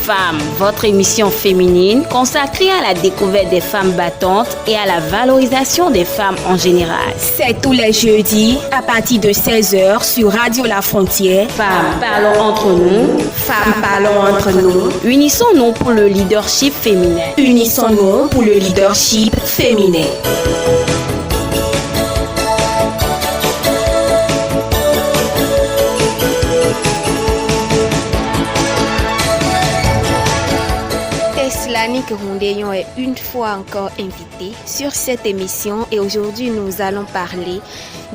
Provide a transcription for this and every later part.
Femmes, votre émission féminine consacrée à la découverte des femmes battantes et à la valorisation des femmes en général. C'est tous les jeudis à partir de 16h sur Radio La Frontière. Femmes, parlons entre nous. Femmes, parlons entre nous. Unissons-nous pour le leadership féminin. Unissons-nous pour le leadership féminin. Tessalanique Rondeillon est une fois encore invitée sur cette émission et aujourd'hui nous allons parler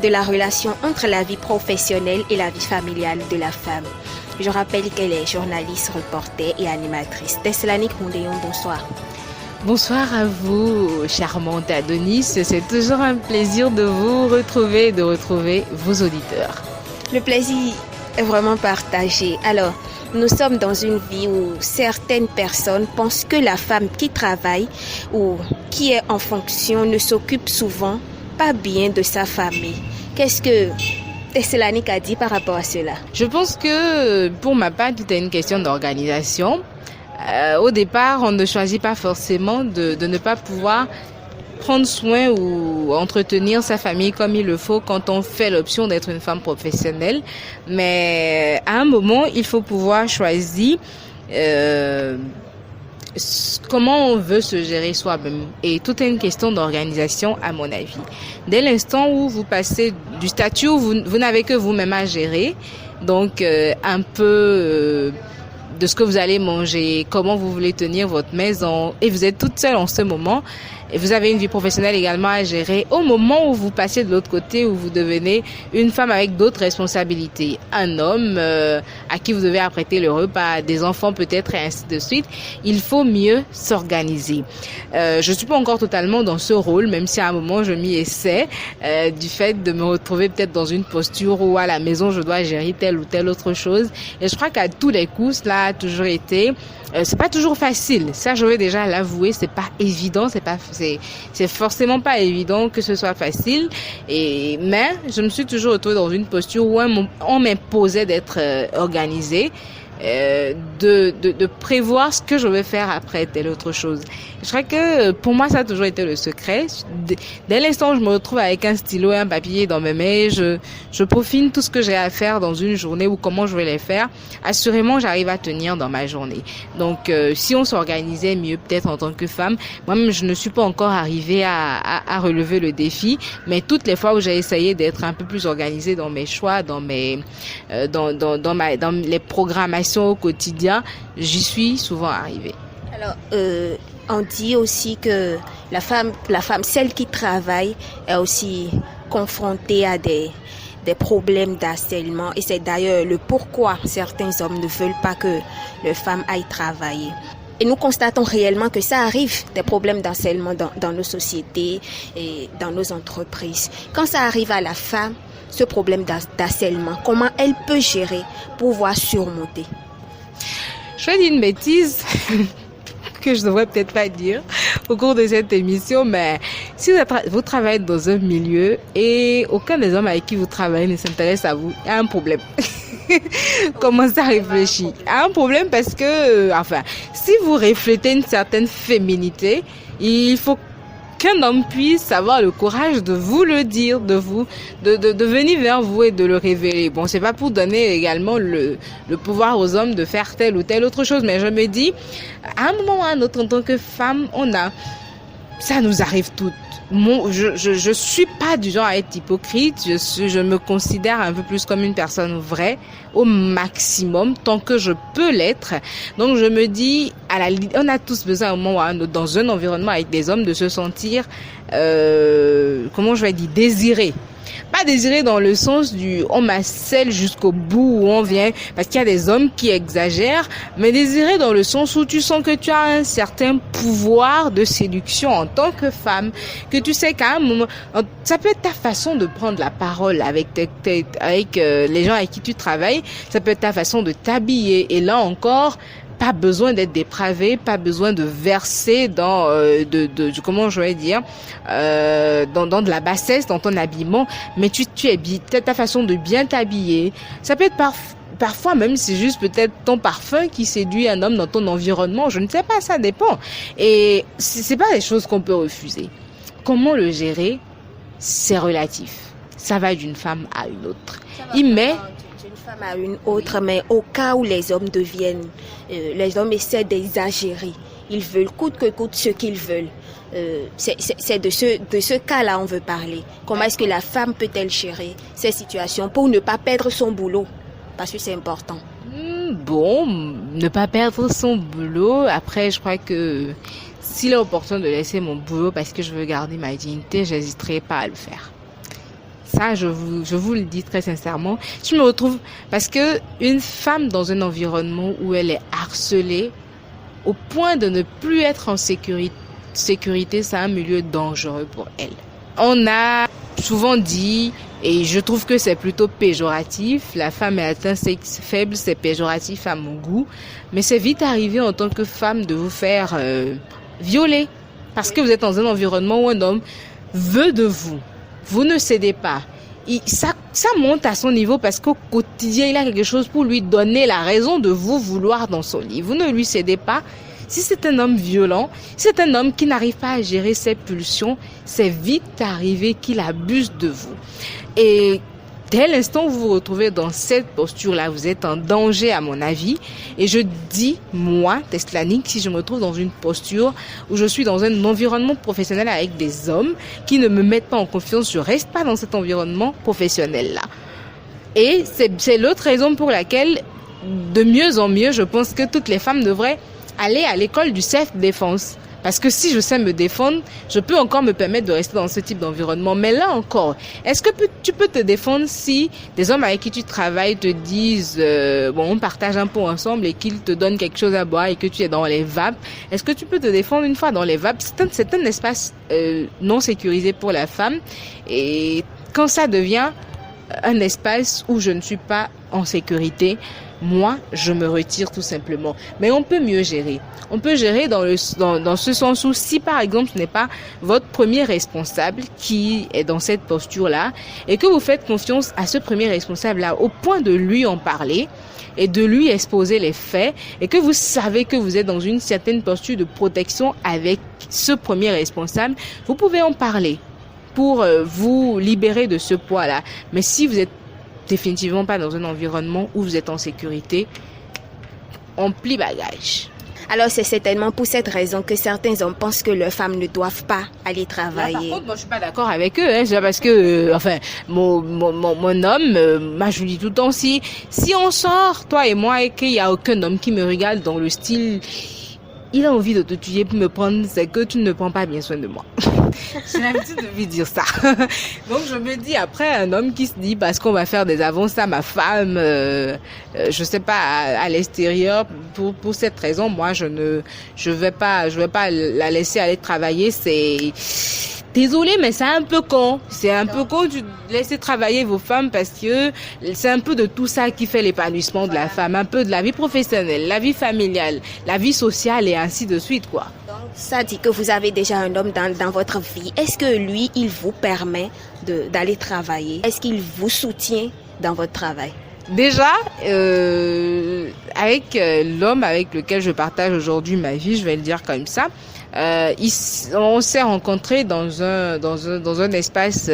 de la relation entre la vie professionnelle et la vie familiale de la femme. Je rappelle qu'elle est journaliste, reporter et animatrice. Tessalanique Rondeillon, bonsoir. Bonsoir à vous, charmante Adonis. C'est toujours un plaisir de vous retrouver et de retrouver vos auditeurs. Le plaisir est vraiment partagé. Alors, nous sommes dans une vie où certaines personnes pensent que la femme qui travaille ou qui est en fonction ne s'occupe souvent pas bien de sa famille. Qu'est-ce que Tessalanique a dit par rapport à cela? Je pense que pour ma part, tout est une question d'organisation. Au départ, on ne choisit pas forcément de ne pas pouvoir prendre soin ou entretenir sa famille comme il le faut quand on fait l'option d'être une femme professionnelle. Mais à un moment, il faut pouvoir choisir comment on veut se gérer soi-même. Et tout est une question d'organisation, à mon avis. Dès l'instant où vous passez du statut où vous n'avez que vous-même à gérer, donc un peu de ce que vous allez manger, comment vous voulez tenir votre maison, et vous êtes toute seule en ce moment, et vous avez une vie professionnelle également à gérer, au moment où vous passez de l'autre côté, où vous devenez une femme avec d'autres responsabilités, un homme à qui vous devez apprêter le repas, des enfants peut-être, et ainsi de suite, il faut mieux s'organiser. Je suis pas encore totalement dans ce rôle, même si à un moment je m'y essaie, du fait de me retrouver peut-être dans une posture où à la maison je dois gérer telle ou telle autre chose, et je crois qu'à tous les coups, cela a toujours été c'est pas toujours facile. Ça, je vais déjà l'avouer, c'est pas évident, c'est forcément pas évident que ce soit facile. Mais je me suis toujours retrouvée dans une posture où on m'imposait d'être organisée, de prévoir ce que je vais faire après telle autre chose. Je crois que pour moi, ça a toujours été le secret. Dès l'instant où je me retrouve avec un stylo et un papier dans mes mains, je peaufine tout ce que j'ai à faire dans une journée ou comment je vais les faire. Assurément, j'arrive à tenir dans ma journée. Donc, si on s'organisait mieux, peut-être en tant que femme, moi-même, je ne suis pas encore arrivée à relever le défi, mais toutes les fois où j'ai essayé d'être un peu plus organisée dans mes choix, dans les programmations au quotidien, j'y suis souvent arrivée. Alors, on dit aussi que la femme, celle qui travaille, est aussi confrontée à des problèmes d'harcèlement. Et c'est d'ailleurs le pourquoi certains hommes ne veulent pas que les femmes aillent travailler. Et nous constatons réellement que ça arrive, des problèmes d'harcèlement dans nos sociétés et dans nos entreprises. Quand ça arrive à la femme, ce problème d'harcèlement, comment elle peut gérer pour pouvoir surmonter? Je vais dire une bêtise que je ne devrais peut-être pas dire au cours de cette émission, mais si vous travaillez dans un milieu et aucun des hommes avec qui vous travaillez ne s'intéresse à vous, il y a un problème. Commencez à réfléchir. Il y a un problème parce que, si vous reflétez une certaine féminité, il faut qu'un homme puisse avoir le courage de vous le dire, de venir vers vous et de le révéler. Bon, c'est pas pour donner également le pouvoir aux hommes de faire telle ou telle autre chose, mais je me dis, à un moment ou à un autre, en tant que femme, ça nous arrive toutes. Je suis pas du genre à être hypocrite, je me considère un peu plus comme une personne vraie, au maximum, tant que je peux l'être. Donc je me dis, on a tous besoin à un moment ou à un autre, dans un environnement avec des hommes, de se sentir, désiré. Pas désiré dans le sens on m'harcèle jusqu'au bout où on vient, parce qu'il y a des hommes qui exagèrent, mais désiré dans le sens où tu sens que tu as un certain pouvoir de séduction en tant que femme, que tu sais qu'à un moment, ça peut être ta façon de prendre la parole avec les gens avec qui tu travailles, ça peut être ta façon de t'habiller, et là encore, pas besoin d'être dépravé, pas besoin de verser dans dans de la bassesse dans ton habillement, mais tu ta façon de bien t'habiller. Ça peut être parfois même c'est juste peut-être ton parfum qui séduit un homme dans ton environnement, je ne sais pas, ça dépend. Et c'est pas des choses qu'on peut refuser. Comment le gérer? C'est relatif. Ça va d'une femme à une autre. D'une femme à une autre, mais au cas où les hommes les hommes essaient d'exagérer. Ils veulent coûte que coûte ce qu'ils veulent. C'est de ce cas-là on veut parler. Comment est-ce que la femme peut-elle gérer ces situations pour ne pas perdre son boulot? Parce que c'est important. Bon, ne pas perdre son boulot. Après, je crois que s'il est opportun de laisser mon boulot parce que je veux garder ma dignité, j'hésiterai pas à le faire. Ça, je vous le dis très sincèrement. Je me retrouve parce que une femme dans un environnement où elle est harcelée au point de ne plus être en sécurité, c'est un milieu dangereux pour elle. On a souvent dit, et je trouve que c'est plutôt péjoratif, la femme est un sexe faible, c'est péjoratif à mon goût, mais c'est vite arrivé en tant que femme de vous faire violer parce que vous êtes dans un environnement où un homme veut de vous. Vous ne cédez pas. Ça monte à son niveau parce qu'au quotidien, il a quelque chose pour lui donner la raison de vous vouloir dans son lit. Vous ne lui cédez pas. Si c'est un homme violent, si c'est un homme qui n'arrive pas à gérer ses pulsions, c'est vite arrivé qu'il abuse de vous. Et dès l'instant où vous vous retrouvez dans cette posture-là, vous êtes en danger à mon avis. Et je dis, moi, Teslanik, si je me trouve dans une posture où je suis dans un environnement professionnel avec des hommes qui ne me mettent pas en confiance, je reste pas dans cet environnement professionnel-là. Et c'est l'autre raison pour laquelle, de mieux en mieux, je pense que toutes les femmes devraient aller à l'école du self-défense. Parce que si je sais me défendre, je peux encore me permettre de rester dans ce type d'environnement. Mais là encore, est-ce que tu peux te défendre si des hommes avec qui tu travailles te disent on partage un pot ensemble et qu'ils te donnent quelque chose à boire et que tu es dans les vapes? Est-ce que tu peux te défendre une fois dans les vapes? C'est un espace non sécurisé pour la femme. Et quand ça devient un espace où je ne suis pas en sécurité, moi, je me retire tout simplement. Mais on peut mieux gérer. On peut gérer dans ce sens où si par exemple ce n'est pas votre premier responsable qui est dans cette posture-là et que vous faites confiance à ce premier responsable-là au point de lui en parler et de lui exposer les faits et que vous savez que vous êtes dans une certaine posture de protection avec ce premier responsable, vous pouvez en parler pour vous libérer de ce poids-là. Mais si vous êtes définitivement pas dans un environnement où vous êtes en sécurité, on plie bagage. Alors c'est certainement pour cette raison que certains hommes pensent que leurs femmes ne doivent pas aller travailler. Là, par contre, moi je suis pas d'accord avec eux, c'est parce que mon homme, moi je lui dis tout le temps, si on sort toi et moi et qu'il y a aucun homme qui me regarde dans le style il a envie de te tuer pour me prendre, c'est que tu ne prends pas bien soin de moi. J'ai l'habitude de lui dire ça. Donc je me dis, après, un homme qui se dit, parce qu'on va faire des avances à ma femme, je sais pas, à l'extérieur, pour cette raison, moi, je vais pas la laisser aller travailler, désolé, mais c'est un peu con. C'est un peu con de laisser travailler vos femmes parce que c'est un peu de tout ça qui fait l'épanouissement de la femme. Un peu de la vie professionnelle, la vie familiale, la vie sociale et ainsi de suite, quoi. Donc, ça dit que vous avez déjà un homme dans votre vie. Est-ce que lui, il vous permet d'aller travailler? Est-ce qu'il vous soutient dans votre travail? Déjà, avec l'homme avec lequel je partage aujourd'hui ma vie, je vais le dire comme ça, on s'est rencontrés dans un espace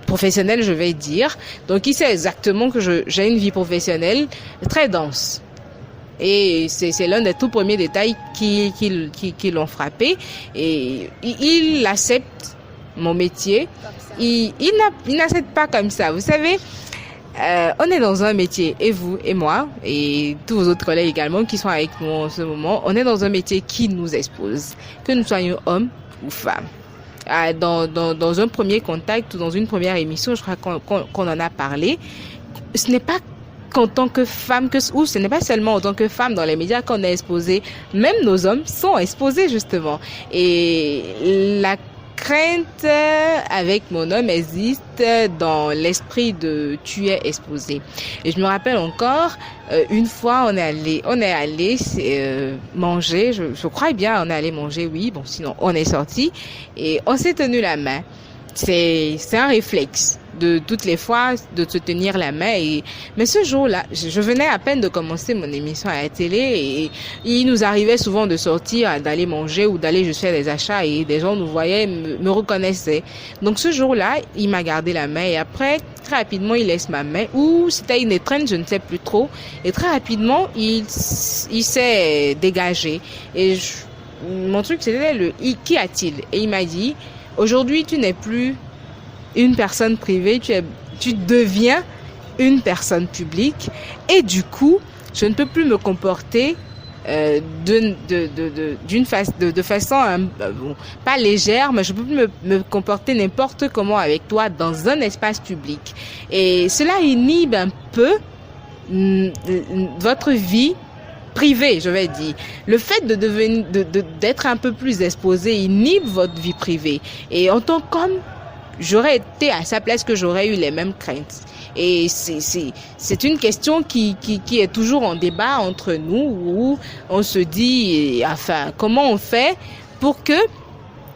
professionnel, je vais dire. Donc il sait exactement que j'ai une vie professionnelle très dense. Et c'est l'un des tout premiers détails qui l'ont frappé. Et il accepte mon métier. Il n'accepte pas comme ça. Vous savez, on est dans un métier, et vous, et moi, et tous vos autres collègues également qui sont avec moi en ce moment, on est dans un métier qui nous expose, que nous soyons hommes ou femmes. Dans un premier contact ou dans une première émission, je crois qu'on en a parlé, ce n'est pas qu'en tant que femme, ou ce n'est pas seulement en tant que femme dans les médias qu'on est exposé, même nos hommes sont exposés justement. Et la crainte avec mon homme existe dans l'esprit de tu es exposé. Et je me rappelle encore, une fois on est allé manger, je crois bien on est allé manger, oui, bon sinon on est sorti et on s'est tenu la main. c'est un réflexe de toutes les fois de se tenir la main. Mais ce jour-là, je venais à peine de commencer mon émission à la télé et il nous arrivait souvent de sortir, d'aller manger ou d'aller juste faire des achats et des gens nous voyaient, me reconnaissaient. Donc ce jour-là, il m'a gardé la main et après, très rapidement, il laisse ma main ou c'était une étreinte, je ne sais plus trop. Et très rapidement, il s'est dégagé. Et mon truc, c'était qui a-t-il? Et il m'a dit, aujourd'hui, tu n'es plus une personne privée, tu deviens une personne publique et du coup, je ne peux plus me comporter de façon pas légère, mais je peux plus me comporter n'importe comment avec toi dans un espace public. Et cela inhibe un peu votre vie privée, je vais dire. Le fait d'être un peu plus exposé inhibe votre vie privée. Et en tant qu'homme, j'aurais été à sa place que j'aurais eu les mêmes craintes. Et c'est une question qui est toujours en débat entre nous où on se dit, enfin, comment on fait pour que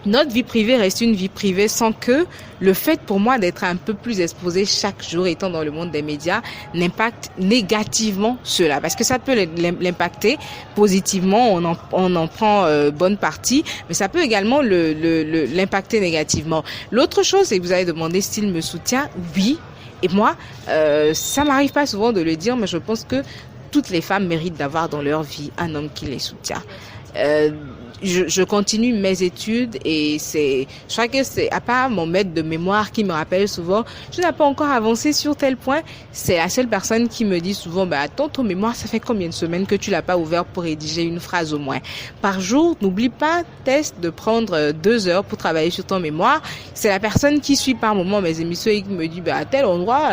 notre vie privée reste une vie privée sans que le fait pour moi d'être un peu plus exposé chaque jour étant dans le monde des médias n'impacte négativement cela. Parce que ça peut l'impacter positivement, on en prend bonne partie, mais ça peut également l'impacter négativement. L'autre chose, c'est que vous avez demandé s'il me soutient. Oui. Et moi, ça m'arrive pas souvent de le dire, mais je pense que toutes les femmes méritent d'avoir dans leur vie un homme qui les soutient. Je continue mes études et je crois que c'est, à part mon maître de mémoire qui me rappelle souvent, je n'ai pas encore avancé sur tel point. C'est la seule personne qui me dit souvent, attends, ton mémoire, ça fait combien de semaines que tu l'as pas ouvert pour rédiger une phrase au moins par jour? N'oublie pas, teste de prendre 2 heures pour travailler sur ton mémoire. C'est la personne qui suit par moment mes émissions et qui me dit, à tel endroit,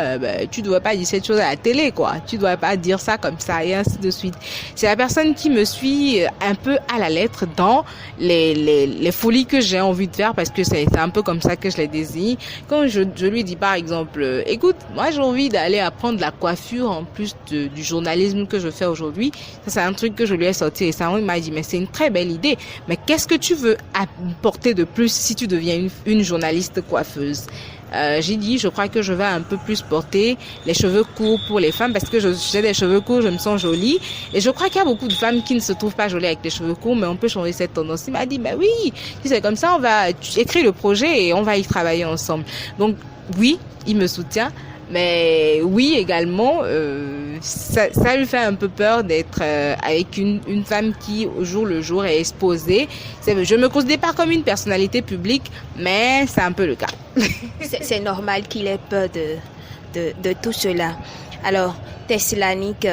tu dois pas dire cette chose à la télé, quoi. Tu dois pas dire ça comme ça et ainsi de suite. C'est la personne qui me suit un peu à la lettre dans les folies que j'ai envie de faire parce que c'est un peu comme ça que je les désigne. Quand je lui dis par exemple, écoute, moi j'ai envie d'aller apprendre la coiffure en plus du journalisme que je fais aujourd'hui. Ça c'est un truc que je lui ai sorti et ça il m'a dit mais c'est une très belle idée. Mais qu'est-ce que tu veux apporter de plus si tu deviens une journaliste coiffeuse? J'ai dit, je crois que je vais un peu plus porter les cheveux courts pour les femmes parce que j'ai des cheveux courts, je me sens jolie. Et je crois qu'il y a beaucoup de femmes qui ne se trouvent pas jolies avec les cheveux courts, mais on peut changer cette tendance. Il m'a dit, oui, si c'est comme ça, on va écrire le projet et on va y travailler ensemble. Donc, oui, il me soutient. Mais oui, également, ça lui fait un peu peur d'être avec une femme qui, au jour le jour, est exposée. Je me considère pas comme une personnalité publique, mais c'est un peu le cas. C'est normal qu'il ait peur de tout cela. Alors, Tessalonique,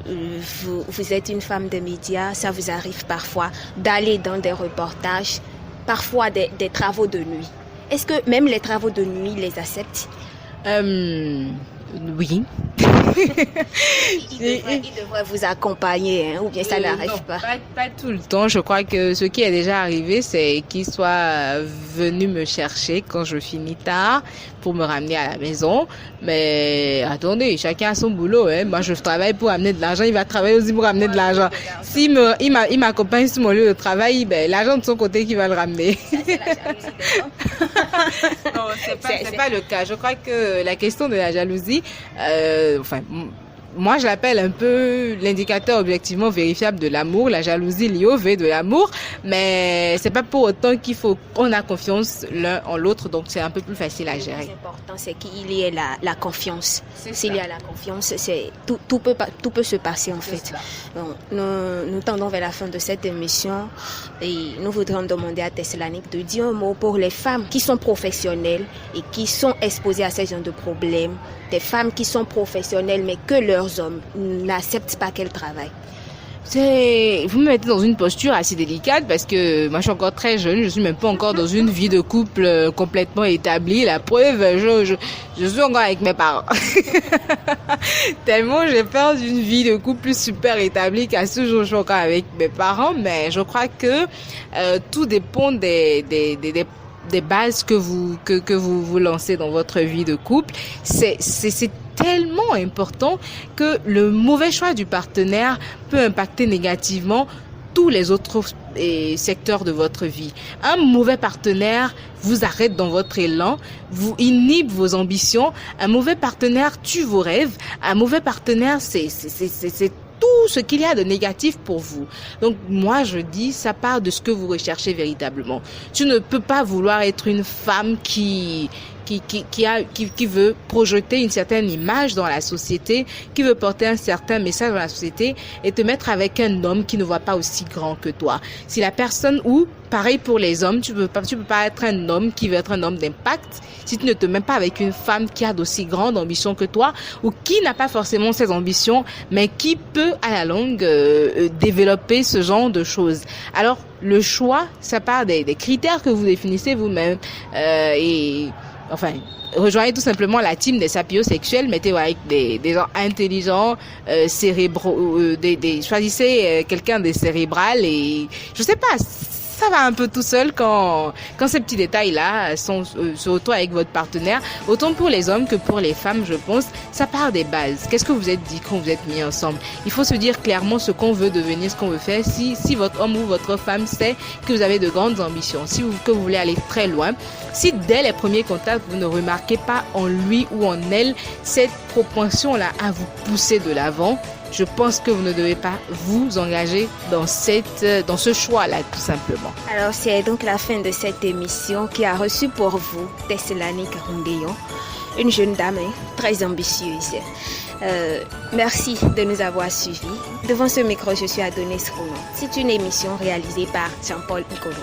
vous êtes une femme de médias, ça vous arrive parfois d'aller dans des reportages, parfois des travaux de nuit. Est-ce que même les travaux de nuit les acceptent? Oui. Il devrait vous accompagner, ou bien ça n'arrive pas? Pas tout le temps. Je crois que ce qui est déjà arrivé, c'est qu'il soit venu me chercher quand je finis tard pour me ramener à la maison. Mais attendez, chacun a son boulot. Moi, je travaille pour amener de l'argent. Il va travailler aussi pour amener de l'argent. Si il m'accompagne sur mon lieu de travail, l'argent de son côté qui va le ramener. Ça, c'est la jalousie. Non, c'est pas le cas. Je crois que la question de la jalousie, moi, je l'appelle un peu l'indicateur objectivement vérifiable de l'amour, la jalousie liée au V de l'amour, mais c'est pas pour autant qu'on a confiance l'un en l'autre, donc c'est un peu plus facile à gérer. Le plus important, c'est qu'il y ait la confiance. S'il y a la confiance, tout peut se passer en fait. Donc, nous tendons vers la fin de cette émission et nous voudrions demander à Tessalonique de dire un mot pour les femmes qui sont professionnelles et qui sont exposées à ces genres de problèmes, des femmes qui sont professionnelles mais que leurs hommes n'acceptent pas qu'elles travaillent. Vous me mettez dans une posture assez délicate parce que moi je suis encore très jeune, je suis même pas encore dans une vie de couple complètement établie. La preuve, je suis encore avec mes parents. Tellement j'ai peur d'une vie de couple super établie qu'à ce jour je suis encore avec mes parents, mais je crois que tout dépend des bases que vous lancez dans votre vie de couple. C'est tellement important que le mauvais choix du partenaire peut impacter négativement tous les autres secteurs de votre vie. Un mauvais partenaire vous arrête dans votre élan, vous inhibe vos ambitions. Un mauvais partenaire tue vos rêves. Un mauvais partenaire, c'est tout ce qu'il y a de négatif pour vous. Donc moi je dis, ça part de ce que vous recherchez véritablement. Tu ne peux pas vouloir être une femme qui veut projeter une certaine image dans la société, qui veut porter un certain message dans la société et te mettre avec un homme qui ne voit pas aussi grand que toi. Si la personne, ou pareil pour les hommes, tu peux pas être un homme qui veut être un homme d'impact si tu ne te mets pas avec une femme qui a d'aussi grandes ambitions que toi ou qui n'a pas forcément ces ambitions mais qui peut à la longue développer ce genre de choses. Alors le choix, ça part des critères que vous définissez vous-même rejoignez tout simplement la team des sapiosexuels, mettez-vous avec des gens intelligents, cérébraux, choisissez quelqu'un de cérébral et je sais pas, ça va un peu tout seul quand ces petits détails-là sont surtout avec votre partenaire. Autant pour les hommes que pour les femmes, je pense, ça part des bases. Qu'est-ce que vous êtes dit quand vous êtes mis ensemble? Il faut se dire clairement ce qu'on veut devenir, ce qu'on veut faire. Si votre homme ou votre femme sait que vous avez de grandes ambitions, que vous voulez aller très loin, si dès les premiers contacts, vous ne remarquez pas en lui ou en elle cette propension-là à vous pousser de l'avant, je pense que vous ne devez pas vous engager dans ce choix-là, tout simplement. Alors, c'est donc la fin de cette émission qui a reçu pour vous Tesselani Karungeyon, une jeune dame très ambitieuse. Merci de nous avoir suivis. Devant ce micro, je suis Adonis Rounon. C'est une émission réalisée par Jean-Paul Nicolo.